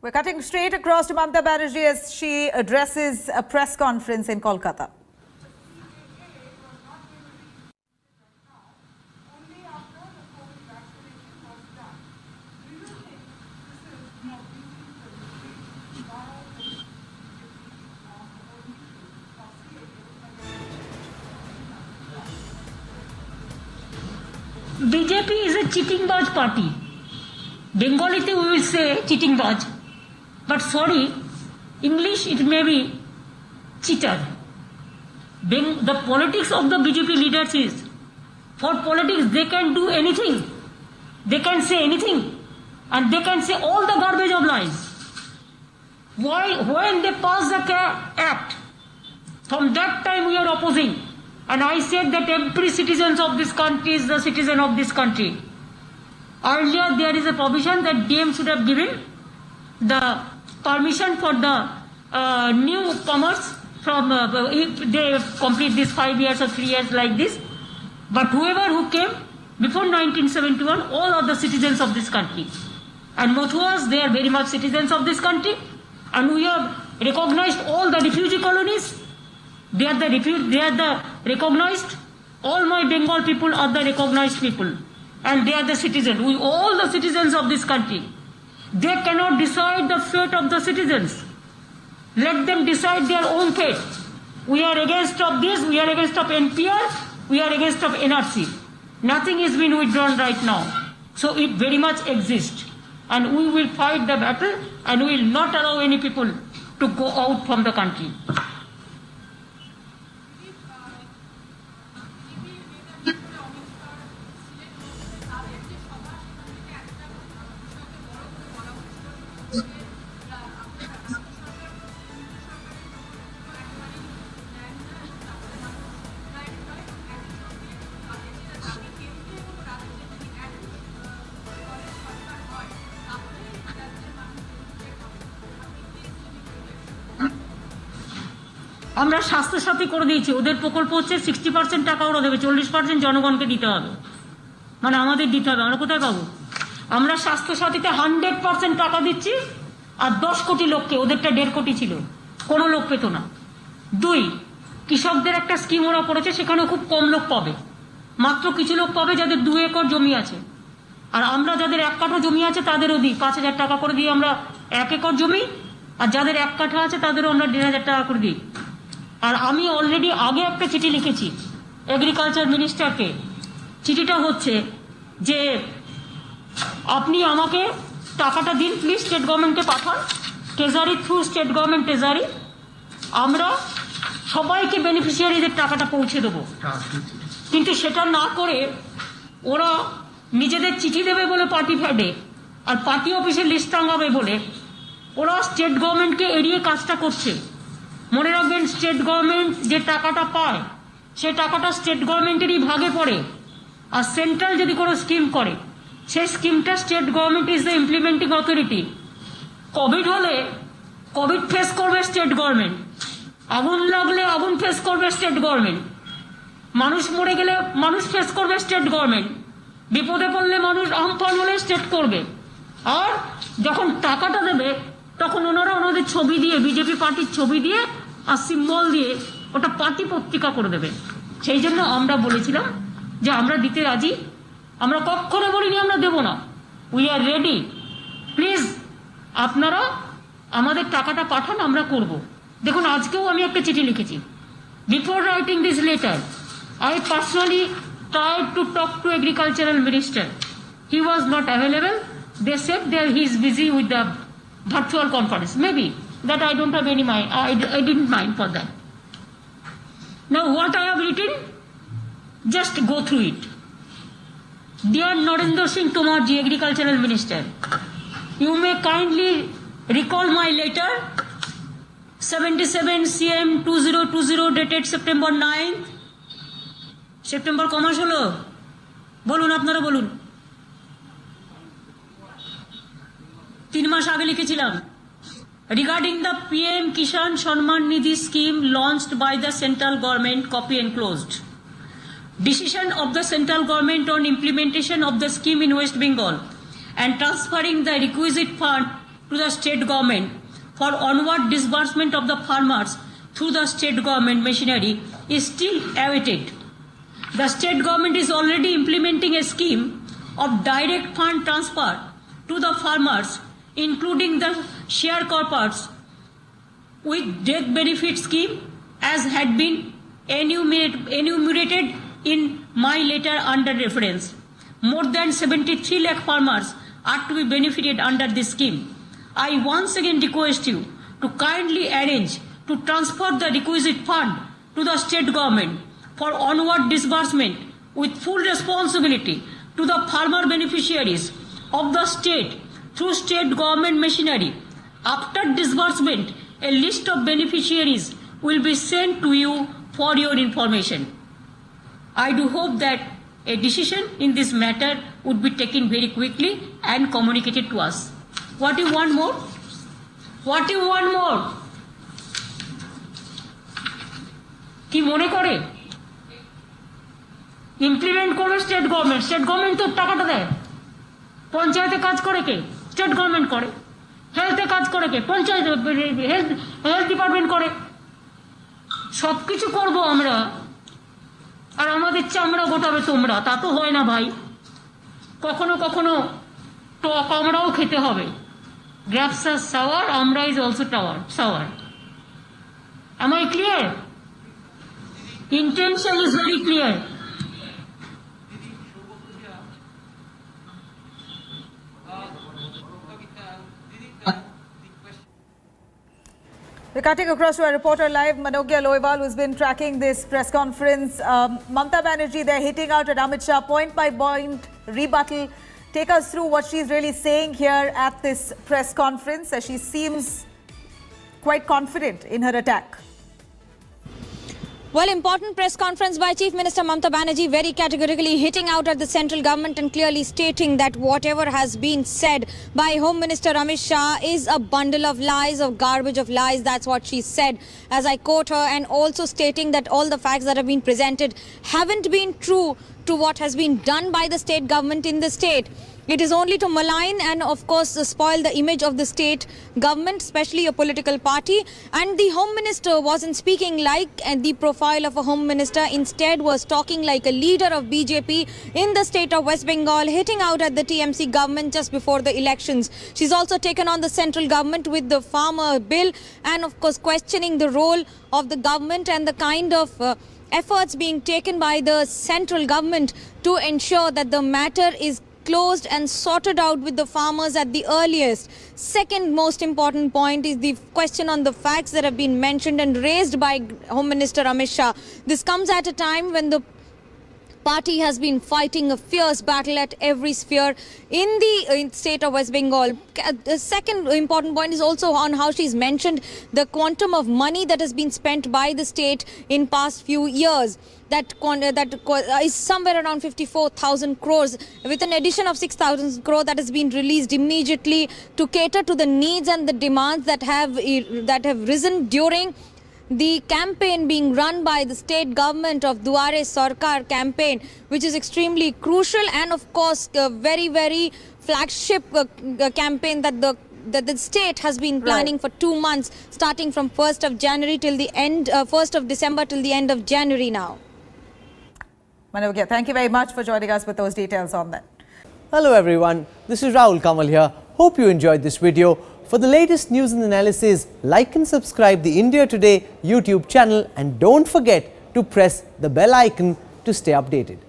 We're cutting straight across to Mamata Banerjee as she addresses a press conference in Kolkata. BJP is a cheating baj party. Bengali we will say cheating baj. But sorry, English it may be cheater. The politics of the BJP leaders is, for politics they can do anything. They can say anything. And they can say all the garbage of lies. Why, when they pass the act, from that time we are opposing. And I said that every citizen of this country is the citizen of this country. Earlier there is a provision that DM should have given the permission for the newcomers from if they complete this 5 years or 3 years like this. But whoever who came before 1971, all are the citizens of this country. And Mothuas, they are very much citizens of this country. And we have recognized all the refugee colonies. They are the recognized. All my Bengal people are the recognized people. And they are the citizens. We all the citizens of this country. They cannot decide the fate of the citizens. Let them decide their own fate. We are against of this, we are against of NPR, we are against of NRC. Nothing is being withdrawn right now. So it very much exists. And we will fight the battle and we will not allow any people to go out from the country. আমরা স্বাস্থ্যসাথী করে দিয়েছি, ওদের প্রকল্প হচ্ছে 60% টাকা ওরা দেবে, 40% জনগণকে দিতে হবে, মানে আমাদের দিতে হবে। আমরা কোথায় পাবো? আমরা স্বাস্থ্যসাথীতে 100% টাকা দিচ্ছি আর 10 কোটি লোককে, ওদেরটা 1.5 কোটি ছিল, কোনো লোক পেত না। 2, কৃষকদের একটা স্কিম ওরা করেছে, সেখানে খুব কম লোক পাবে, মাত্র কিছু লোক পাবে যাদের 2 একর জমি আছে। আর আমরা যাদের 1 কাঠা জমি আছে তাদেরও দিই 5,000 টাকা করে দিই আমরা 1 একর জমি, আর যাদের 1 কাঠা আছে তাদেরও আমরা 1,500 টাকা করে দিই। আর আমি অলরেডি আগে একটা চিঠি লিখেছি এগ্রিকালচার মিনিস্টারকে। চিঠিটা হচ্ছে যে আপনি আমাকে টাকাটা দিন প্লিজ, স্টেট গভর্নমেন্টকে পাঠান, treasury through state government treasury, আমরা সবাইকে বেনিফিশিয়ারিদের টাকাটা পৌঁছে দেবো। কিন্তু সেটা না করে ওরা নিজেদের চিঠি দেবে বলে পার্টি ফ্যাডে আর পার্টি অফিসে লিস্ট টাঙাবে বলে ওরা স্টেট গভর্নমেন্টকে এড়িয়ে কাজটা করছে। মনে রাখবেন, স্টেট গভর্নমেন্ট যে টাকাটা পায় সে টাকাটা স্টেট গভর্নমেন্টেরই ভাগে পড়ে। আর সেন্ট্রাল যদি কোনো স্কিম করে সেই স্কিমটা state government is the implementing authority. Covid হলে কোভিড ফেস করবে স্টেট গভর্নমেন্ট, আগুন লাগলে আগুন ফেস করবে স্টেট গভর্নমেন্ট, মানুষ মরে গেলে মানুষ ফেস করবে স্টেট গভর্নমেন্ট, বিপদে পড়লে মানুষ আমফান হলে স্টেট করবে। আর যখন টাকাটা দেবে তখন ওনারা ওনাদের ছবি দিয়ে, বিজেপি পার্টির ছবি দিয়ে আর সিম্বল দিয়ে ওটা পার্টি পত্রিকা করে দেবে। সেই জন্য আমরা বলেছিলাম যে আমরা দিতে রাজি, আমরা কখনো বলিনি আমরা দেব না, উই আর রেডি, প্লিজ আপনারা আমাদের টাকাটা পাঠান, আমরা করব। দেখুন, আজকেও আমি একটা চিঠি লিখেছি। Before writing this letter I personally tried to talk to agricultural minister, he was not available, they said that he is busy with the virtual conference, maybe that I don't have any mind, I didn't mind for that. Now what I have written, just go through it. Dear Narendra Singh Tomar ji, Agricultural Minister, you may kindly recall my letter 77 CM 2020 dated September 9th. September কমাস হলো, বলুন আপনারা বলুন, 3 মাস আগে লিখেছিলাম। Regarding the PM Kishan Shamman Nidhi scheme launched by the central government, copy enclosed. Decision of the central government on implementation of the scheme in West Bengal and transferring the requisite fund to to the state government for onward disbursement of the farmers through the state government machinery is still awaited. The state government is already implementing a scheme of direct fund transfer to the farmers, including the sharecroppers with death benefit scheme, as had been enumerated in my letter under reference. More than 73 lakh farmers are to be benefited under this scheme. I once again request you to kindly arrange to transfer the requisite fund to the state government for onward disbursement with full responsibility to the farmer beneficiaries of the state through state government machinery. After disbursement, a list of beneficiaries will be sent to you for your information. I do hope that a decision in this matter would be taken very quickly and communicated to us. What you want more? What you want more? কি মনে করে implement করবে state government তো টাকাটা দেয়। পঞ্চায়েতে কাজ করে কে? স্টেট গভর্নমেন্ট করে। হেলথে কাজ করে কে? পঞ্চায়েত হেলথ ডিপার্টমেন্ট করে। সবকিছু করবো আমরা, আর আমাদের চামড়া গোটাবে তোমরা, তা তো হয় না ভাই। কখনো কখনো টক আমরাও খেতে হবে। গ্রাফস আর সাওয়ার, আমরা is also sour. Am I clear? Intention is very clear. We're cutting across to our reporter live, Manogya Loiwal, who's been tracking this press conference. Mamata Banerjee, they're hitting out at Amit Shah, point by point rebuttal. Take us through what she's really saying here at this press conference, as she seems quite confident in her attack. Well, important press conference by Chief Minister Mamata Banerjee, very categorically hitting out at the central government and clearly stating that whatever has been said by Home Minister Amit Shah is a bundle of lies, of garbage of lies. That's what she said, as I quote her, and also stating that all the facts that have been presented haven't been true to what has been done by the state government in the state. It is only to malign and, of course, spoil the image of the state government, especially a political party. And the Home Minister wasn't speaking like the profile of a Home Minister, instead was talking like a leader of BJP in the state of West Bengal, hitting out at the TMC government just before the elections. She's also taken on the central government with the farmer bill and, of course, questioning the role of the government and the kind of efforts being taken by the central government to ensure that the matter is closed and sorted out with the farmers at the earliest. Second most important point is the question on the facts that have been mentioned and raised by Home Minister Amit Shah. This comes at a time when the party has been fighting a fierce battle at every sphere in the state of West Bengal. The second important point is also on how she's mentioned the quantum of money that has been spent by the state in past few years. That is somewhere around 54,000 crores, with an addition of 6,000 crore that has been released immediately to cater to the needs and the demands that have risen during the campaign being run by the state government of Duare Sarkar campaign, which is extremely crucial and, of course, a very, very flagship campaign that the state has been planning for 2 months, starting from 1st of January till the end, 1st of December till the end of January now. Manogya, thank you very much for joining us with those details on that. Hello everyone, this is Rahul Kamal here. Hope you enjoyed this video. For the latest news and analysis, like and subscribe the India Today YouTube channel, and don't forget to press the bell icon to stay updated.